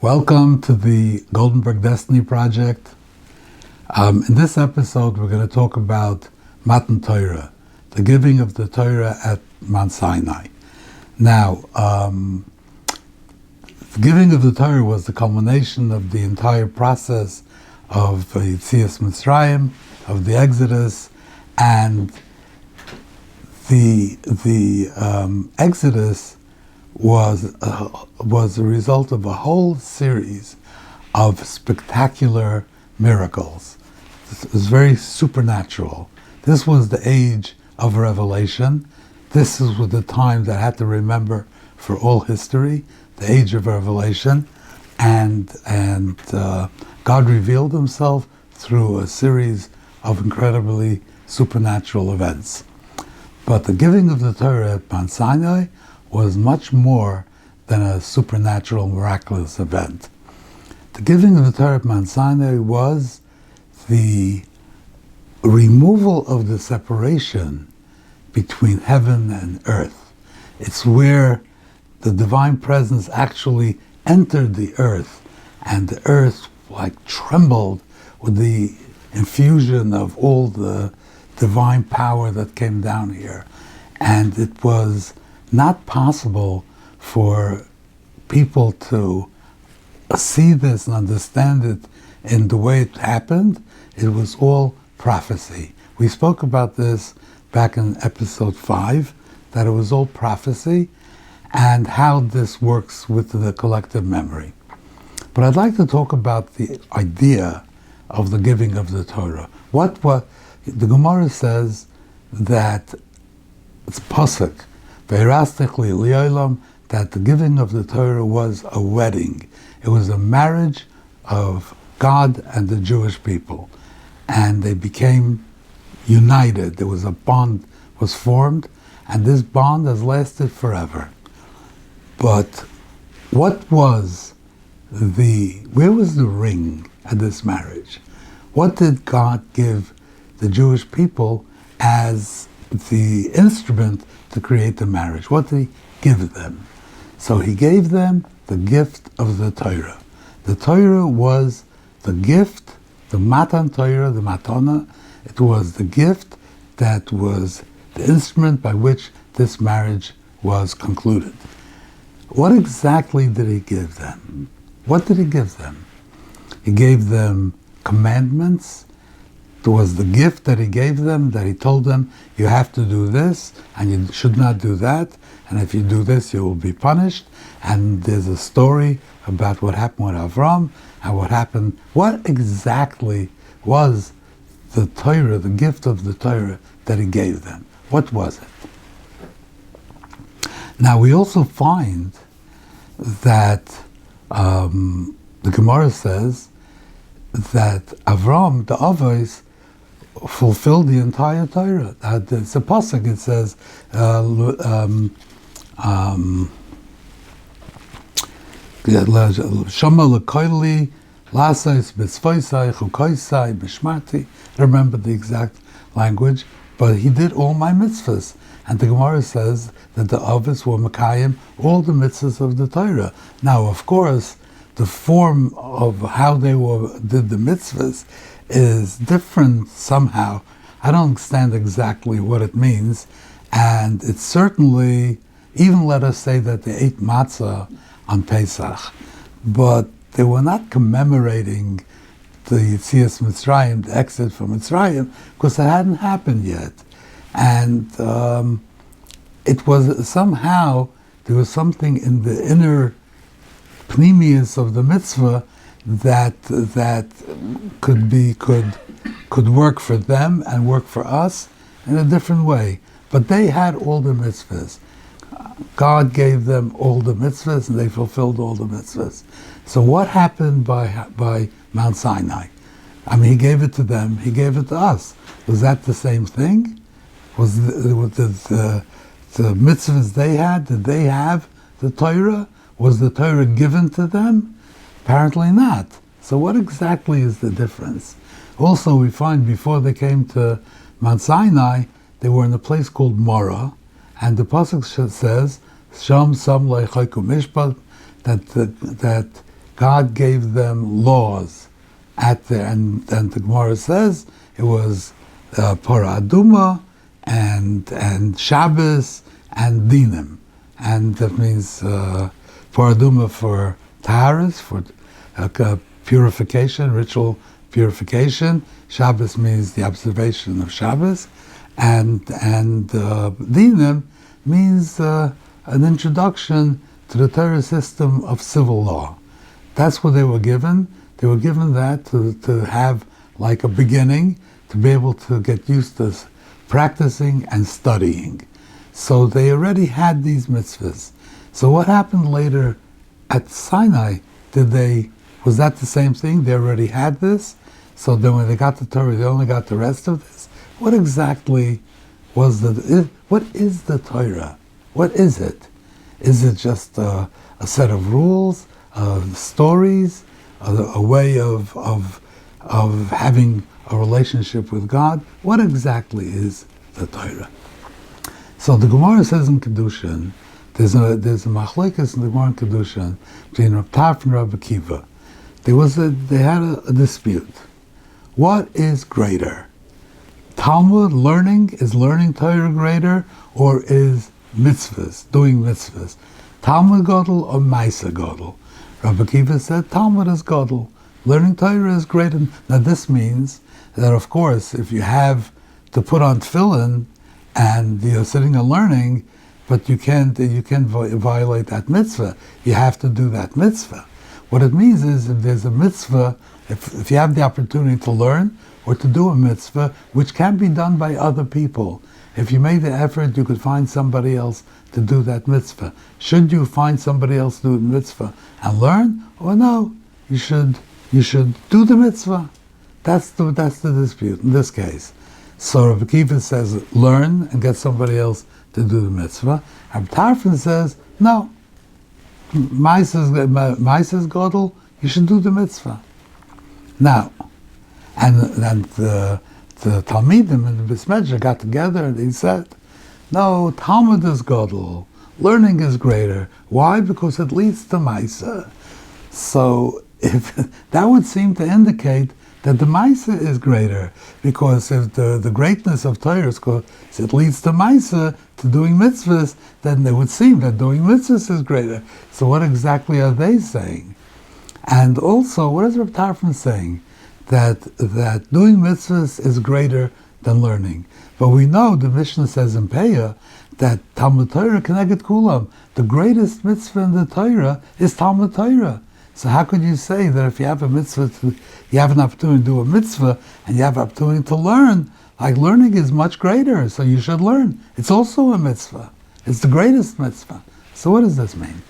Welcome to the Goldenberg Destiny Project. In this episode, we're going to talk about Matan Torah, the giving of the Torah at Mount Sinai. Now, the giving of the Torah was the culmination of the entire process of Yetzias Mitzrayim, of the Exodus, and the Exodus was a result of a whole series of spectacular miracles. It was very supernatural. This was the age of revelation. This was the time that I had to remember for all history, the age of revelation, and God revealed himself through a series of incredibly supernatural events. But the giving of the Torah at Mount Sinai was much more than a supernatural, miraculous event. The giving of the Torah at Mount Sinai was the removal of the separation between heaven and earth. It's where the divine presence actually entered the earth, and the earth trembled with the infusion of all the divine power that came down here. And it was not possible for people to see this and understand it in the way it happened. It was all prophecy. We spoke about this back in episode 5, that it was all prophecy and how this works with the collective memory. But I'd like to talk about the idea of the giving of the Torah. What the Gemara says that it's pasuk, Ve'erastech li that the giving of the Torah was a wedding. It was a marriage of God and the Jewish people. And they became united. There was a bond was formed, and this bond has lasted forever. But where was the ring at this marriage? What did God give the Jewish people as the instrument to create the marriage? What did he give them? So he gave them the gift of the Torah. The Torah was the gift, the Matan Torah, the Matana. It was the gift that was the instrument by which this marriage was concluded. What exactly did he give them? What did he give them? He gave them commandments. It was the gift that he gave them, that he told them, you have to do this, and you should not do that, and if you do this, you will be punished. And there's a story about what happened with Avram, and what exactly was the Torah, the gift of the Torah that he gave them? What was it? Now, we also find that the Gemara says that Avram, the Avos, fulfilled the entire Torah. It's a pasuk. It says, "Shama lekoili lasais b'tzvoisai chukoisai b'shmati." I don't remember the exact language, but he did all my mitzvahs. And the Gemara says that the Avos were Mekayim all the mitzvahs of the Torah. Now, of course, the form of how they did the mitzvahs is different somehow. I don't understand exactly what it means, and it's certainly, even let us say that they ate matzah on Pesach, but they were not commemorating the Yetzias Mitzrayim, the exit from Mitzrayim, because it hadn't happened yet. And it was somehow, there was something in the inner pneumius of the mitzvah that could work for them and work for us in a different way. But they had all the mitzvahs. God gave them all the mitzvahs, and they fulfilled all the mitzvahs. So what happened by Mount Sinai? I mean, he gave it to them, he gave it to us. Was that the same thing? Was the mitzvahs they had, did they have the Torah? Was the Torah given to them? Apparently not. So what exactly is the difference? Also, we find before they came to Mount Sinai, they were in a place called Morah, and the pasuk says, "Sham sam leichayku mishpat," that God gave them laws at there, and the Gemara says it was Parah Aduma and Shabbos and Dinim, and that means Parah Aduma for Taharas, for purification, ritual purification. Shabbos means the observation of Shabbos, and Dinim means an introduction to the Torah system of civil law. That's what they were given. They were given that to have like a beginning, to be able to get used to practicing and studying. So they already had these mitzvahs. So what happened later at Sinai? Was that the same thing? They already had this? So then when they got the Torah, they only got the rest of this? What exactly what is the Torah? What is it? Is it just a set of rules, stories, a way of having a relationship with God? What exactly is the Torah? So the Gemara says in Kedushin, there's a machlekes in the Gemara in Kedushin between Rav Tarf and Rabbi Akiva. They had a dispute. What is greater? Talmud learning, is learning Torah greater, or is mitzvahs, doing mitzvahs? Talmud Gadol or Maisa Gadol? Rabbi Akiva said Talmud is Gadol. Learning Torah is greater. Now this means that, of course, if you have to put on tefillin and you're sitting and learning, but you can't violate that mitzvah. You have to do that mitzvah. What it means is, if there's a mitzvah, if you have the opportunity to learn or to do a mitzvah, which can be done by other people, if you make the effort, you could find somebody else to do that mitzvah. Should you find somebody else to do the mitzvah and learn, or no? You should do the mitzvah. That's the dispute in this case. So Rabbi Akiva says learn and get somebody else to do the mitzvah. Rabbi Tarfon says no. Maisa's Gadol, you should do the mitzvah. Now, and the Talmidim and the Bismedra got together and they said, no, Talmud is Gadol, learning is greater. Why? Because it leads to Maisa. So if that would seem to indicate that the Maisa is greater, because if the greatness of Torah is because it leads to Maisa, to doing mitzvahs, then it would seem that doing mitzvahs is greater. So what exactly are they saying? And also, what is Reb Tarfon saying? That doing mitzvahs is greater than learning. But we know, the Mishnah says in Peah, that Talmud Torah Keneged Kulam, the greatest mitzvah in the Torah is Talmud Torah. So how could you say that if you have a mitzvah, you have an opportunity to do a mitzvah, and you have an opportunity to learn, like learning is much greater, so you should learn. It's also a mitzvah. It's the greatest mitzvah. So what does this mean?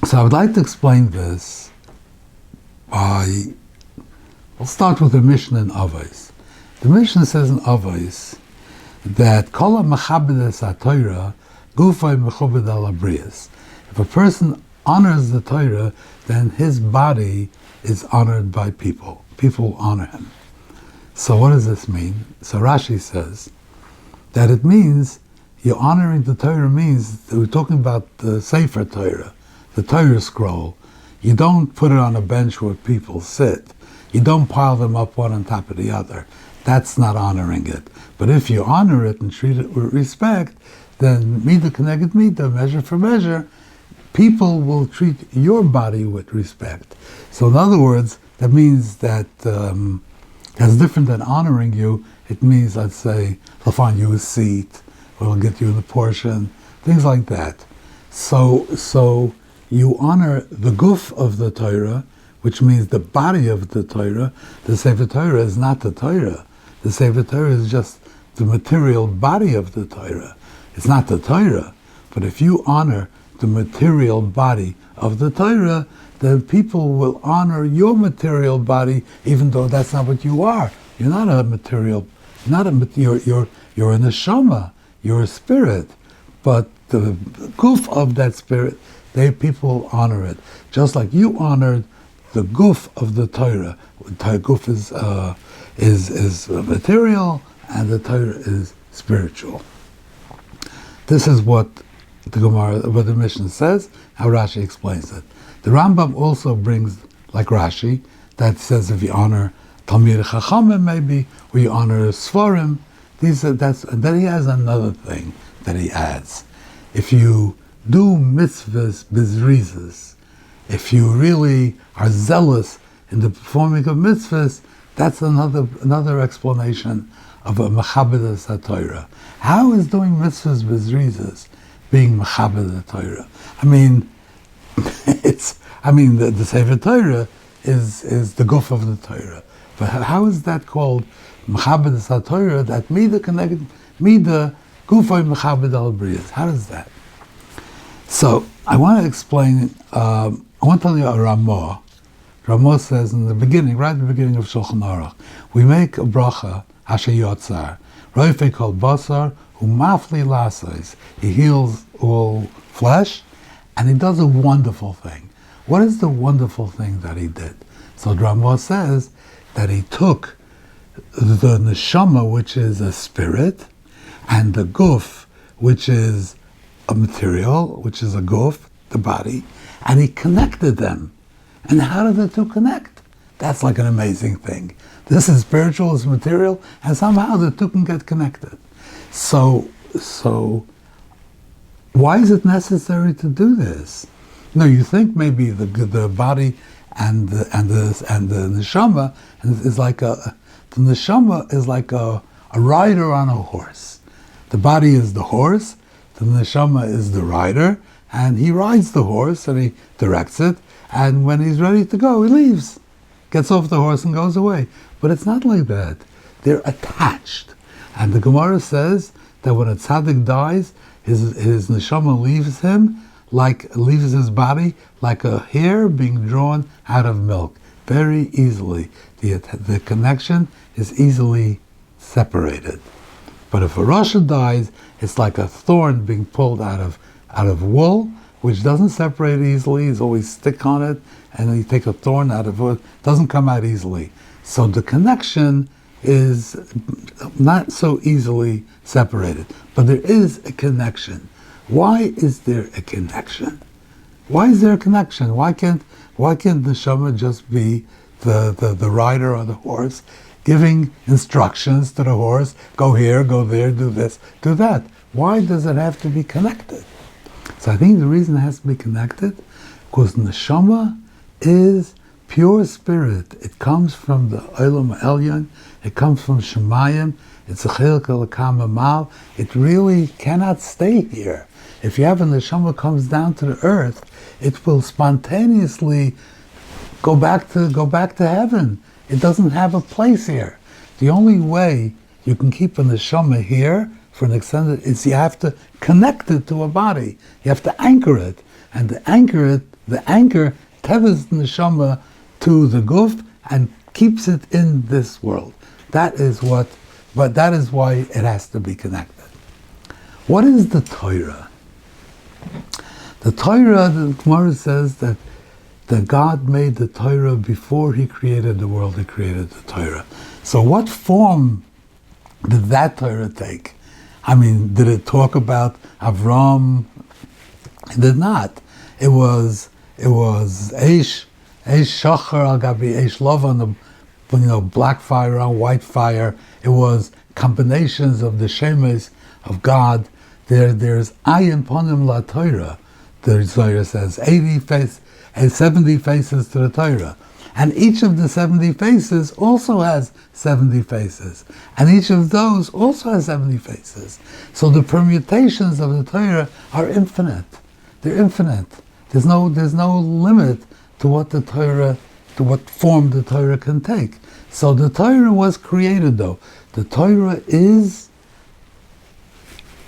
So I would like to explain this by, we'll start with the Mishnah in Avos. The Mishnah says in Avos that Kol ha-mechabedes ha-Torah gufay mechabed al habriyos. If a person honors the Torah, then his body is honored by people. People honor him. So what does this mean? So Rashi says that it means you're honoring the Torah means that we're talking about the Sefer Torah, the Torah scroll. You don't put it on a bench where people sit. You don't pile them up one on top of the other. That's not honoring it. But if you honor it and treat it with respect, then midah keneged midah, measure for measure, people will treat your body with respect. So in other words, that means that that's different than honoring you. It means, let's say, they'll find you a seat, or they'll get you the portion, things like that. So you honor the guf of the Torah, which means the body of the Torah. The Sefer Torah is not the Torah. The Sefer Torah is just the material body of the Torah. It's not the Torah. But if you honor the material body of the Torah, then people will honor your material body, even though that's not what you are. You're not a material, you're a neshama, you're a spirit. But the guf of that spirit, people honor it. Just like you honored the guf of the Torah. The guf is material, and the Torah is spiritual. This is what the Gemara, what the Mishnah says, how Rashi explains it. The Rambam also brings, like Rashi, that says if you honor Talmid Chachamim maybe, or you honor Sforim, and then he has another thing that he adds. If you do mitzvahs bizrizas, if you really are zealous in the performing of mitzvahs, that's another explanation of a mechabedas HaTorah. How is doing mitzvahs bizrizas being mechabedas HaTorah? I mean, the Sefer Torah is the guf of the Torah. But how is that called mechabedas HaTorah? That mida connected, mida gufay mechabed al briyas. How does that? So I want to explain. I want to tell you a Ramah. Ramah says in the beginning, right at the beginning of Shulchan Aruch, we make a bracha asher yotzar. Roifei kol basar umafli lasais. He heals all flesh, and he does a wonderful thing. What is the wonderful thing that he did? So Ramah says that he took the neshama, which is a spirit, and the guf, which is a material, which is a guf, the body, and he connected them. And how did the two connect? That's like an amazing thing. This is spiritual, it's material, and somehow the two can get connected. So why is it necessary to do this? No, you think maybe the body and the neshama is like the neshama is like a rider on a horse. The body is the horse, the neshama is the rider, and he rides the horse and he directs it, and when he's ready to go, he leaves, gets off the horse and goes away. But it's not like that. They're attached. And the Gemara says that when a tzaddik dies, his neshama leaves his body like a hair being drawn out of milk, very easily. The connection is easily separated. But if a rasha dies, it's like a thorn being pulled out of wool, which doesn't separate easily. It's always stick on it, and then you take a thorn out of wood, doesn't come out easily. So the connection is not so easily separated. But there is a connection. Why is there a connection? Why is there a connection? Why can't the neshama just be the rider on the horse, giving instructions to the horse, go here, go there, do this, do that? Why does it have to be connected? So I think the reason it has to be connected, because neshama is pure spirit. It comes from the Olam Elyon, it comes from Shemayim, it's a chilek elokam amal. It really cannot stay here. If you have a neshama comes down to the earth, it will spontaneously go back to heaven. It doesn't have a place here. The only way you can keep a neshama here for an extended is you have to connect it to a body. You have to anchor it, and the anchor tethers the neshama to the guf and keeps it in this world. That is why it has to be connected. What is the Torah? The Torah, the Gemara says that God made the Torah before He created the world. He created the Torah. So what form did that Torah take? I mean, did it talk about Avram? It did not. It was Eish Shachar al Gabi Eish Lovan, black fire on white fire. It was combinations of the shemes of God. There's Ayin Ponim La Torah. The Torah says 70 faces to the Torah. And each of the 70 faces also has 70 faces. And each of those also has 70 faces. So the permutations of the Torah are infinite. They're infinite. There's no limit to what form the Torah can take. So the Torah was created though. The Torah is,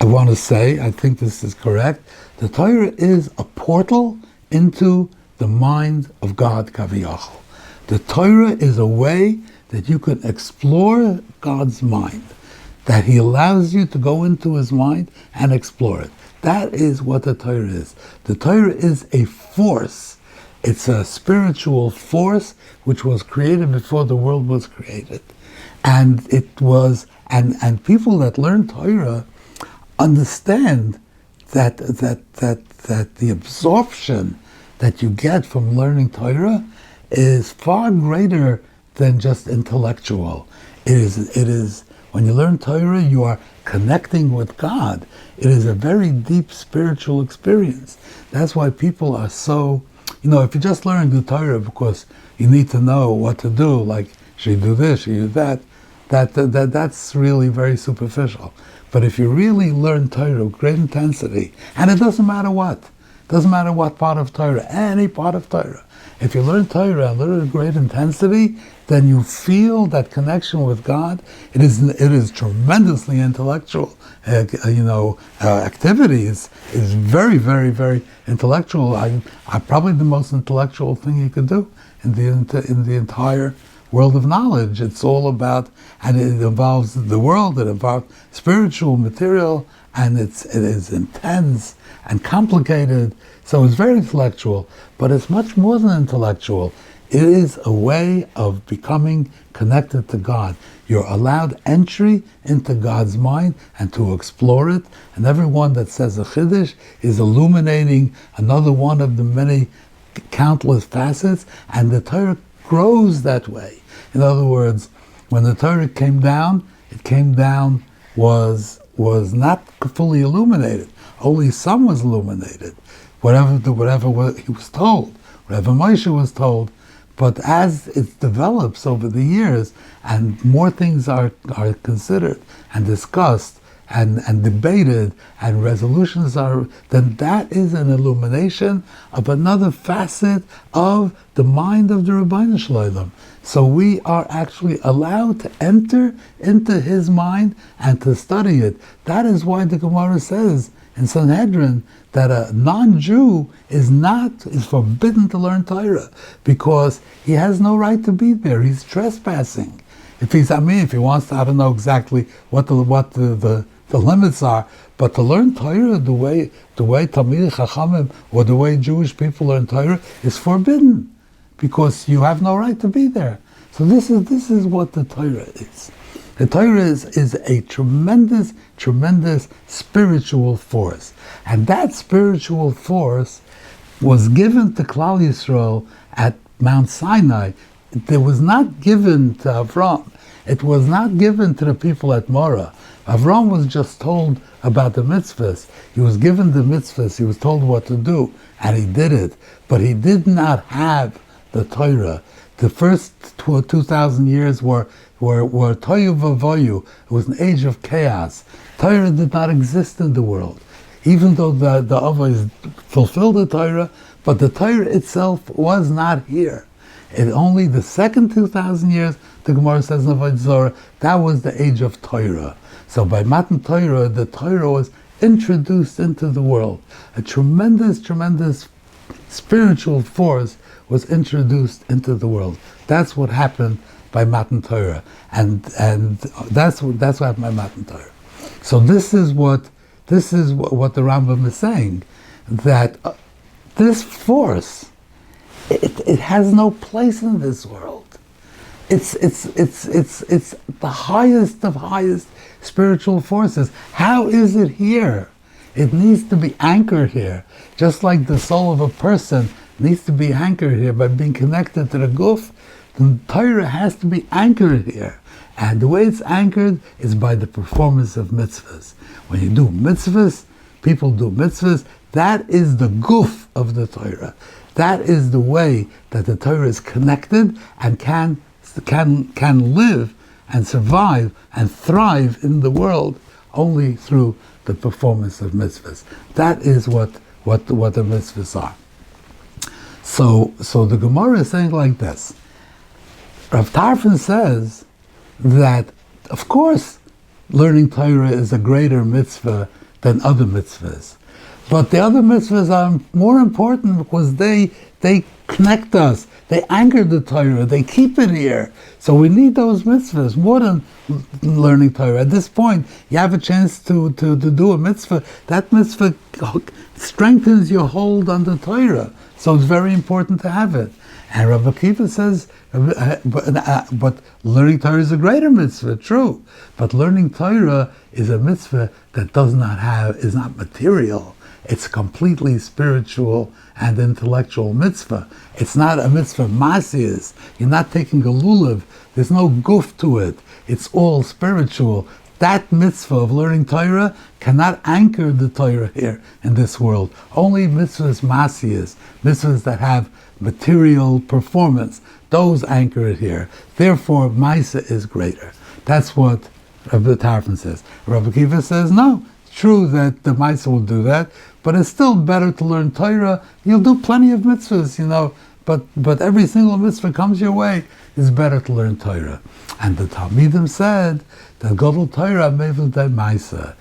I want to say, I think this is correct, the Torah is a portal into the mind of God, Kaviyachol. The Torah is a way that you can explore God's mind, that He allows you to go into His mind and explore it. That is what the Torah is. The Torah is a force. It's a spiritual force which was created before the world was created. And it was, and people that learn Torah understand that the absorption that you get from learning Torah is far greater than just intellectual. It is when you learn Torah, you are connecting with God. It is a very deep spiritual experience. That's why people are so, if you just learn the Torah because you need to know what to do, like should you do this, should you do that's really very superficial. But if you really learn Torah with great intensity, and it doesn't matter what part of Torah, any part of Torah, if you learn Torah and learn with great intensity, then you feel that connection with God. It is tremendously intellectual. Activity is very, very, very intellectual. Probably the most intellectual thing you could do in the entire world of knowledge. It's all about, and it involves the world. It involves spiritual, material, and it is intense and complicated. So it's very intellectual, but it's much more than intellectual. It is a way of becoming connected to God. You're allowed entry into God's mind and to explore it. And everyone that says a chiddush is illuminating another one of the many countless facets, and the Torah grows that way. In other words, when the Torah came down, was not fully illuminated. Only some was illuminated. Whatever he was told, whatever Moshe was told. But as it develops over the years, and more things are considered and discussed and debated, and resolutions then that is an illumination of another facet of the mind of the Rabbeinu Shalom. So we are actually allowed to enter into his mind and to study it. That is why the Gemara says in Sanhedrin that a non-Jew is forbidden to learn Torah because he has no right to be there. He's trespassing. If he wants to, I don't know exactly what the limits are, but to learn Torah the way Talmidei Chachamim or the way Jewish people learn Torah is forbidden because you have no right to be there. So this is what the Torah is. The Torah is a tremendous, tremendous spiritual force. And that spiritual force was given to Klal Yisrael at Mount Sinai. It was not given to Avram. It was not given to the people at Morah. Avram was just told about the mitzvahs. He was given the mitzvahs. He was told what to do, and he did it. But he did not have the Torah. The first 2,000 years were toyu vavoyu. It was an age of chaos. Torah did not exist in the world, even though the Avos fulfilled the Torah, but the Torah itself was not here. It only the second 2,000 years, the Gemara says in Avodah Zarah, that was the age of Torah. So by Matan Torah, the Torah was introduced into the world. A tremendous, tremendous spiritual force was introduced into the world. That's what happened by Matan Torah, and that's what happened by Matan Torah. So this is what the Rambam is saying, that this force, it has no place in this world. It's the highest of highest spiritual forces. How is it here? It needs to be anchored here, just like the soul of a person needs to be anchored here by being connected to the guf. The Torah has to be anchored here. And the way it's anchored is by the performance of mitzvahs. When you do mitzvahs, people do mitzvahs, that is the guf of the Torah. That is the way that the Torah is connected and can live and survive and thrive in the world only through the performance of mitzvahs. That is what the mitzvahs are. So the Gemara is saying like this. Rav Tarfon says that, of course, learning Torah is a greater mitzvah than other mitzvahs. But the other mitzvahs are more important because they connect us. They anchor the Torah. They keep it here. So we need those mitzvahs more than learning Torah. At this point, you have a chance to do a mitzvah. That mitzvah strengthens your hold on the Torah. So it's very important to have it. And Rabbi Akiva says, but learning Torah is a greater mitzvah, true. But learning Torah is a mitzvah that is not material. It's a completely spiritual and intellectual mitzvah. It's not a mitzvah masiyas. You're not taking a lulav. There's no goof to it. It's all spiritual. That mitzvah of learning Torah cannot anchor the Torah here in this world. Only mitzvahs masiyas, mitzvahs that have material performance, those anchor it here. Therefore, Maisa is greater. That's what Rabbi Tarfon says. Rabbi Kiva says, no, it's true that the Maisa will do that, but it's still better to learn Torah. You'll do plenty of mitzvahs, but every single mitzvah comes your way. It's better to learn Torah. And the Talmidim said that Gadol Torah mevel de Maisa.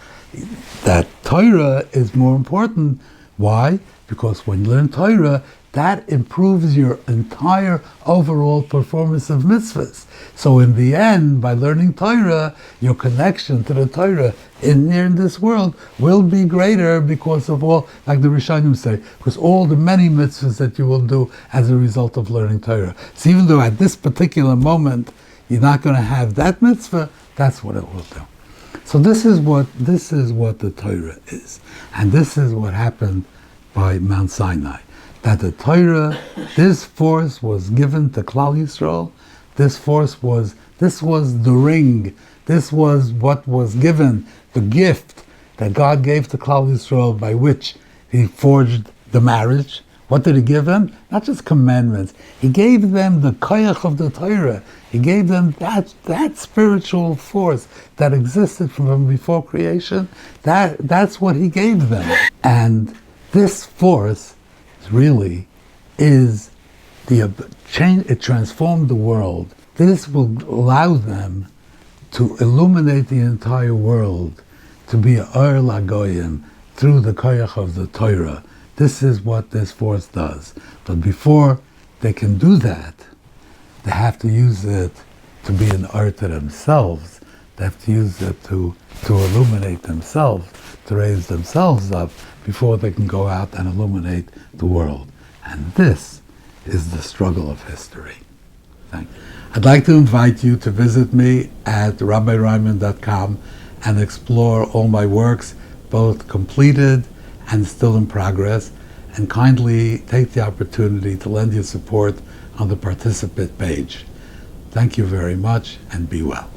That Torah is more important. Why? Because when you learn Torah, that improves your entire overall performance of mitzvahs. So in the end, by learning Torah, your connection to the Torah in this world will be greater because of all, like the Rishonim say, because all the many mitzvahs that you will do as a result of learning Torah. So even though at this particular moment you're not going to have that mitzvah, that's what it will do. So this is what the Torah is, and this is what happened by Mount Sinai. That the Torah, this force was given to Klal Yisrael. This was the ring. This was what was given, the gift that God gave to Klal Yisrael by which He forged the marriage. What did He give them? Not just commandments. He gave them the koyach of the Torah. He gave them that spiritual force that existed from before creation. That's what He gave them. And this force really is the change. It transformed the world. This will allow them to illuminate the entire world, to be a Or Lagoyim through the koyach of the Torah. This is what this force does. But before they can do that, they have to use it to be an Or to themselves. They have to use it to illuminate themselves, to raise themselves up before they can go out and illuminate the world. And this is the struggle of history. Thank you. I'd like to invite you to visit me at RabbiReinman.com and explore all my works, both completed and still in progress, and kindly take the opportunity to lend your support on the participant page. Thank you very much, and be well.